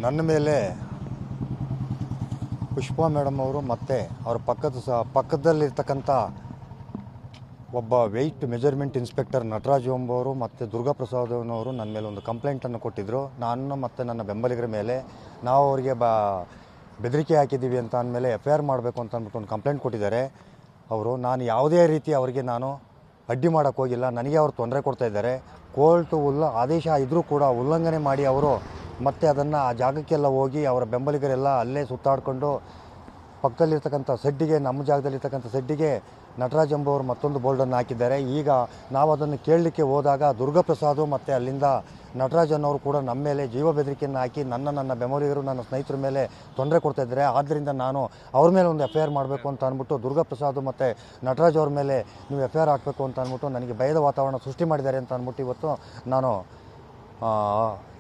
ನನ್ನ ಮೇಲೆ ಪುಷ್ಪಾ ಮೇಡಮ್ ಅವರು ಮತ್ತು ಅವ್ರ ಪಕ್ಕದಲ್ಲಿರ್ತಕ್ಕಂಥ ಒಬ್ಬ ವೆಯ್ಟ್ ಮೆಜರ್ಮೆಂಟ್ ಇನ್ಸ್ಪೆಕ್ಟರ್ ನಟರಾಜ್ ಎಂಬವರು ಮತ್ತು ದುರ್ಗಾಪ್ರಸಾದನವರು ನನ್ನ ಮೇಲೆ ಒಂದು ಕಂಪ್ಲೇಂಟನ್ನು ಕೊಟ್ಟಿದ್ದರು. ನಾನು ಮತ್ತು ನನ್ನ ಬೆಂಬಲಿಗರ ಮೇಲೆ ನಾವು ಅವರಿಗೆ ಬೆದರಿಕೆ ಹಾಕಿದ್ದೀವಿ ಅಂತ ಅಂದಮೇಲೆ FIR ಮಾಡಬೇಕು ಅಂತ ಅಂದ್ಬಿಟ್ಟು ಒಂದು ಕಂಪ್ಲೇಂಟ್ ಕೊಟ್ಟಿದ್ದಾರೆ ಅವರು. ನಾನು ಯಾವುದೇ ರೀತಿ ಅವರಿಗೆ ನಾನು ಅಡ್ಡಿ ಮಾಡೋಕ್ಕೆ ಹೋಗಿಲ್ಲ. ನನಗೆ ಅವರು ತೊಂದರೆ ಕೊಡ್ತಾಯಿದ್ದಾರೆ. ಕೋರ್ಟು ಆದೇಶ ಇದ್ದರೂ ಕೂಡ ಉಲ್ಲಂಘನೆ ಮಾಡಿ ಅವರು ಮತ್ತೆ ಅದನ್ನು ಆ ಜಾಗಕ್ಕೆಲ್ಲ ಹೋಗಿ ಅವರ ಬೆಂಬಲಿಗರೆಲ್ಲ ಅಲ್ಲೇ ಸುತ್ತಾಡಿಕೊಂಡು ಪಕ್ಕದಲ್ಲಿರ್ತಕ್ಕಂಥ ಸೆಡ್ಡಿಗೆ, ನಮ್ಮ ಜಾಗದಲ್ಲಿರ್ತಕ್ಕಂಥ ಸೆಡ್ಡಿಗೆ ನಟರಾಜ್ ಎಂಬುವರು ಮತ್ತೊಂದು ಬೋರ್ಡನ್ನು ಹಾಕಿದ್ದಾರೆ. ಈಗ ನಾವು ಅದನ್ನು ಕೇಳಲಿಕ್ಕೆ ಹೋದಾಗ ದುರ್ಗಾಪ್ರಸಾದ್ ಮತ್ತು ಅಲ್ಲಿಂದ ನಟರಾಜ್ ಅನ್ನೋರು ಕೂಡ ನಮ್ಮ ಮೇಲೆ ಜೀವ ಬೆದರಿಕೆಯನ್ನು ಹಾಕಿ ನನ್ನ ಬೆಂಬಲಿಗರು, ನನ್ನ ಸ್ನೇಹಿತರ ಮೇಲೆ ತೊಂದರೆ ಕೊಡ್ತಾಯಿದ್ದಾರೆ. ಆದ್ದರಿಂದ ನಾನು ಅವ್ರ ಮೇಲೆ ಒಂದು FIR ಮಾಡಬೇಕು ಅಂತ ಅಂದ್ಬಿಟ್ಟು ದುರ್ಗಾಪ್ರಸಾದ್ ಮತ್ತು ನಟರಾಜ್ ಅವ್ರ ಮೇಲೆ ನೀವು FIR ಹಾಕಬೇಕು ಅಂತ ಅಂದ್ಬಿಟ್ಟು ನನಗೆ ಭಯದ ವಾತಾವರಣ ಸೃಷ್ಟಿ ಮಾಡಿದ್ದಾರೆ ಅಂತ ಅಂದ್ಬಿಟ್ಟು ಇವತ್ತು ನಾನು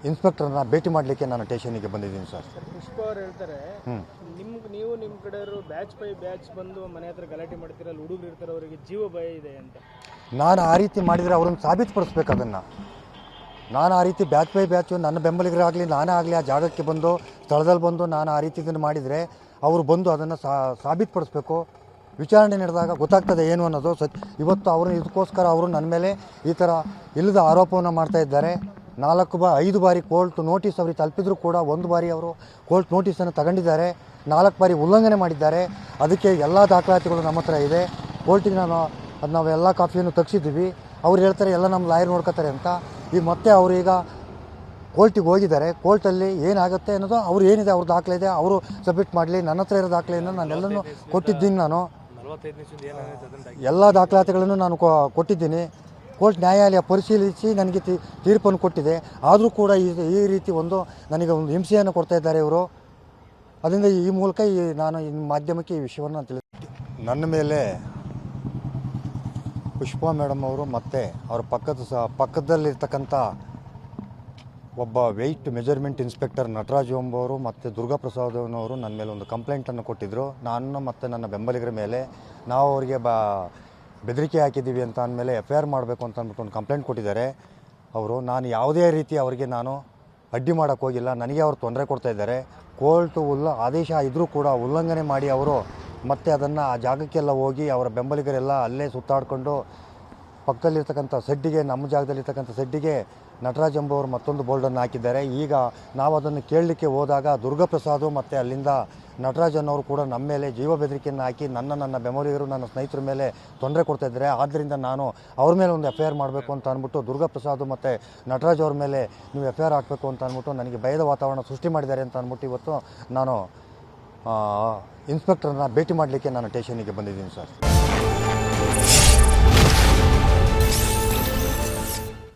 ಇನ್ಸ್ಪೆಕ್ಟರ್ನ ಭೇಟಿ ಮಾಡಲಿಕ್ಕೆ ನಾನು ಸ್ಟೇಷನಿಗೆ ಬಂದಿದ್ದೀನಿ ಸರ್. ಪುಷ್ಪ ಅವ್ರು ಹೇಳ್ತಾರೆ, ನೀವು ನಿಮ್ಮ ಕಡೆಯವರು ಬ್ಯಾಚ್ ಬೈ ಬ್ಯಾಚ್ ಬಂದು ಮನೆ ಹತ್ರ ಗಲಾಟೆ ಮಾಡ್ತೀರಲ್ಲ, ಹುಡುಗರು ಇರ್ತಾರೆ, ಅವರಿಗೆ ಜೀವ ಭಯ ಇದೆ ಅಂತ. ನಾನು ಆ ರೀತಿ ಮಾಡಿದರೆ ಅವ್ರನ್ನ ಸಾಬೀತುಪಡಿಸ್ಬೇಕು. ಅದನ್ನು ನಾನು ಆ ರೀತಿ ಬ್ಯಾಚ್ ಬೈ ಬ್ಯಾಚು ನನ್ನ ಬೆಂಬಲಿಗರಾಗಲಿ ನಾನೇ ಆಗಲಿ ಆ ಜಾಗಕ್ಕೆ ಬಂದು ಸ್ಥಳದಲ್ಲಿ ಬಂದು ನಾನು ಆ ರೀತಿ ಇದನ್ನು ಮಾಡಿದರೆ ಅವರು ಬಂದು ಅದನ್ನು ಸಾಬೀತುಪಡಿಸ್ಬೇಕು. ವಿಚಾರಣೆ ನಡೆದಾಗ ಗೊತ್ತಾಗ್ತದೆ ಏನು ಅನ್ನೋದು. ಇವತ್ತು ಅವರು ಇದಕ್ಕೋಸ್ಕರ ಅವರು ನನ್ನ ಮೇಲೆ ಈ ಥರ ಇಲ್ಲದ ಆರೋಪವನ್ನು ಮಾಡ್ತಾಯಿದ್ದಾರೆ. 5 ಬಾರಿ ಕೋರ್ಟ್ ನೋಟಿಸ್ ಅವ್ರಿಗೆ ತಲುಪಿದ್ರು ಕೂಡ 1 ಬಾರಿ ಅವರು ಕೋರ್ಟ್ ನೋಟಿಸನ್ನು ತಗೊಂಡಿದ್ದಾರೆ. 4 ಬಾರಿ ಉಲ್ಲಂಘನೆ ಮಾಡಿದ್ದಾರೆ. ಅದಕ್ಕೆ ಎಲ್ಲ ದಾಖಲಾತಿಗಳು ನಮ್ಮ ಹತ್ರ ಇದೆ. ಕೋರ್ಟಿಗೆ ನಾವೆಲ್ಲ ಕಾಪಿಯನ್ನು ತೆಗೆಸಿದ್ದೀವಿ. ಅವ್ರು ಹೇಳ್ತಾರೆ ಎಲ್ಲ ನಮ್ಮ ಲಾಯರ್ ನೋಡ್ಕೋತಾರೆ ಅಂತ. ಈಗ ಮತ್ತೆ ಅವರು ಈಗ ಕೋರ್ಟಿಗೆ ಹೋಗಿದ್ದಾರೆ. ಕೋರ್ಟಲ್ಲಿ ಏನಾಗುತ್ತೆ ಅನ್ನೋದು ಅವ್ರು ಏನಿದೆ ಅವ್ರ ದಾಖಲೆ ಇದೆ, ಅವರು ಸಬ್ಮಿಟ್ ಮಾಡಲಿ. ನನ್ನ ಹತ್ರ ಇರೋ ದಾಖಲೆಯನ್ನು ನಾನೆಲ್ಲನೂ ಕೊಟ್ಟಿದ್ದೀನಿ. ನಾನು ಎಲ್ಲ ದಾಖಲಾತಿಗಳನ್ನು ನಾನು ಕೊಟ್ಟಿದ್ದೀನಿ. ಕೋರ್ಟ್ ನ್ಯಾಯಾಲಯ ಪರಿಶೀಲಿಸಿ ನನಗೆ ತೀರ್ಪನ್ನು ಕೊಟ್ಟಿದೆ. ಆದರೂ ಕೂಡ ಈ ರೀತಿ ನನಗೆ ಒಂದು ಹಿಂಸೆಯನ್ನು ಕೊಡ್ತಾ ಇದ್ದಾರೆ ಇವರು. ಅದರಿಂದ ಈ ಮೂಲಕ ನಾನು ಮಾಧ್ಯಮಕ್ಕೆ ಈ ವಿಷಯವನ್ನು ತಿಳಿಸ್ತೀನಿ. ನನ್ನ ಮೇಲೆ ಪುಷ್ಪಾ ಮೇಡಮ್ ಅವರು ಮತ್ತು ಅವ್ರ ಪಕ್ಕದಲ್ಲಿರ್ತಕ್ಕಂಥ ಒಬ್ಬ ವೆಯ್ಟ್ ಮೆಜರ್ಮೆಂಟ್ ಇನ್ಸ್ಪೆಕ್ಟರ್ ನಟರಾಜ್ ಎಂಬವರು ಮತ್ತು ದುರ್ಗಾಪ್ರಸಾದನವರು ನನ್ನ ಮೇಲೆ ಒಂದು ಕಂಪ್ಲೇಂಟನ್ನು ಕೊಟ್ಟಿದ್ದರು. ನಾನು ಮತ್ತು ನನ್ನ ಬೆಂಬಲಿಗರ ಮೇಲೆ ನಾವು ಅವರಿಗೆ ಬೆದರಿಕೆ ಹಾಕಿದ್ದೀವಿ ಅಂತ ಅಂದಮೇಲೆ FIR ಮಾಡಬೇಕು ಅಂತ ಅಂದ್ಬಿಟ್ಟು ಒಂದು ಕಂಪ್ಲೇಂಟ್ ಕೊಟ್ಟಿದ್ದಾರೆ ಅವರು. ನಾನು ಯಾವುದೇ ರೀತಿ ಅವರಿಗೆ ನಾನು ಅಡ್ಡಿ ಮಾಡೋಕ್ಕೆ ಹೋಗಿಲ್ಲ. ನನಗೆ ಅವರು ತೊಂದರೆ ಕೊಡ್ತಾಯಿದ್ದಾರೆ. ಕೋರ್ಟು ಆದೇಶ ಇದ್ದರೂ ಕೂಡ ಉಲ್ಲಂಘನೆ ಮಾಡಿ ಅವರು ಮತ್ತೆ ಅದನ್ನು ಆ ಜಾಗಕ್ಕೆಲ್ಲ ಹೋಗಿ ಅವರ ಬೆಂಬಲಿಗರೆಲ್ಲ ಅಲ್ಲೇ ಸುತ್ತಾಡಿಕೊಂಡು ಪಕ್ಕದಲ್ಲಿರ್ತಕ್ಕಂಥ ಸೆಡ್ಡಿಗೆ, ನಮ್ಮ ಜಾಗದಲ್ಲಿರ್ತಕ್ಕಂಥ ಸೆಡ್ಡಿಗೆ ನಟರಾಜ್ ಎಂಬುವರು ಮತ್ತೊಂದು ಬೋರ್ಡನ್ನು ಹಾಕಿದ್ದಾರೆ. ಈಗ ನಾವು ಅದನ್ನು ಕೇಳಲಿಕ್ಕೆ ಹೋದಾಗ ದುರ್ಗಾಪ್ರಸಾದ್ ಮತ್ತು ಅಲ್ಲಿಂದ ನಟರಾಜ್ ಅನ್ನೋರು ಕೂಡ ನಮ್ಮ ಮೇಲೆ ಜೀವ ಬೆದರಿಕೆಯನ್ನು ಹಾಕಿ ನನ್ನ ಬೆಂಬಲಿಗರು, ನನ್ನ ಸ್ನೇಹಿತರ ಮೇಲೆ ತೊಂದರೆ ಕೊಡ್ತಾಯಿದ್ದಾರೆ. ಆದ್ದರಿಂದ ನಾನು ಅವ್ರ ಮೇಲೆ ಒಂದು FIR ಮಾಡಬೇಕು ಅಂತ ಅಂದ್ಬಿಟ್ಟು ದುರ್ಗಾಪ್ರಸಾದ್ ಮತ್ತು ನಟರಾಜ್ ಅವ್ರ ಮೇಲೆ ನೀವು FIR ಹಾಕಬೇಕು ಅಂತ ಅಂದ್ಬಿಟ್ಟು ನನಗೆ ಭಯದ ವಾತಾವರಣ ಸೃಷ್ಟಿ ಮಾಡಿದ್ದಾರೆ ಅಂತ ಅಂದ್ಬಿಟ್ಟು ಇವತ್ತು ನಾನು ಇನ್ಸ್ಪೆಕ್ಟರ್ನ ಭೇಟಿ ಮಾಡಲಿಕ್ಕೆ ನಾನು ಸ್ಟೇಷನಿಗೆ ಬಂದಿದ್ದೀನಿ ಸರ್.